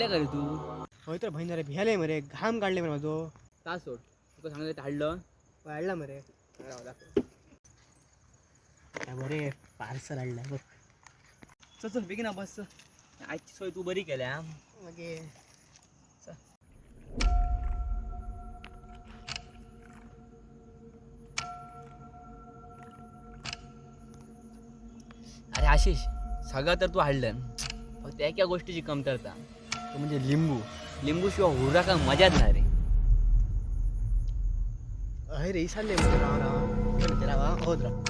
भियाले का रे तू? होय तर बहीण रे भियाले मरे घाम काढले मरे माझो का सोड तुका सांगितलं हाडलं वाढला मरे काय बरे पार्सल आणलं बघ चल चल बेगिना बस आजची सोय तू बरी केल्या मगे अरे आशिष सगळं तर तू हाडलं फक्त एका गोष्टीची कमतरता तो म्हणजे लिंबू लिंबू शिवाय हुर्रा का मजाच नाही रे अरे रे सांगले म्हणजे राव राव घेऊन येते राव होत राव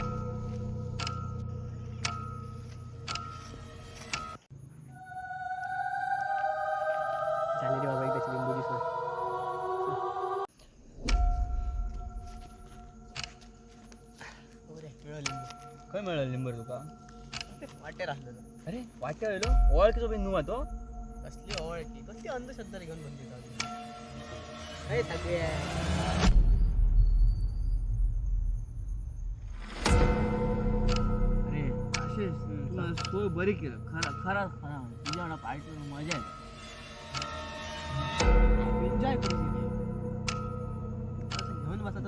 झाले रे बाबा एकदाची लिंबूची सोय हो रे मिळालं लिंबू काय मिळालं लिंबर तुका वाटे राहिलं अरे वाटतं आलो ओळखीचो पण नुवा तो कसली ओळखी कसली अंधश्रद्धा रे घेऊन बनते अरे सगळे अरे आशिष तुला सोय बरी केलं खरा खरा खरा तुझ्या पार्टी मजा आहे एन्जॉय करून घेऊन बसत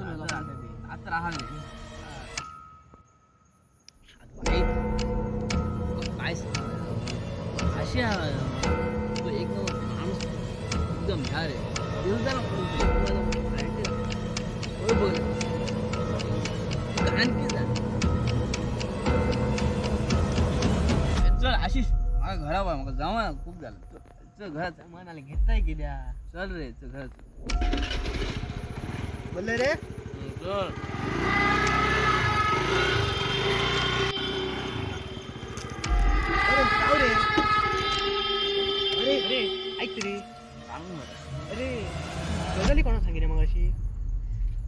आता राहले काय अशी तो एक माणूस एकदम ह्या रे दिवसाला बघ चल आशिष मला घरा बा मग जावा खूप झालं चल घरात मनाला घेताय गेल्या चल रे चल घरात बोलले रे चल अरे जाऊ रे अरे अरे ऐक रे सांग मला अरे गजाली कोणा सांगितलं मग अशी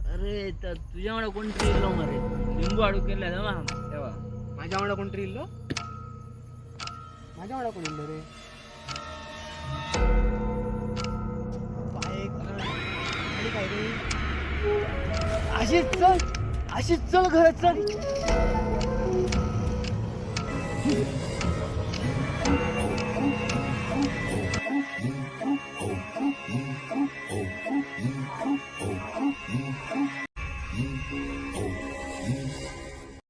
अरे तर तुझ्यामुळे कोणतरी येलो मरे लिंबू आडू केला ना तेव्हा माझ्या आवडा कोणतरी इल्लो माझ्या आवडा कोण इल्लो रे बाईक आणि काय रे अशीच चल घरात चल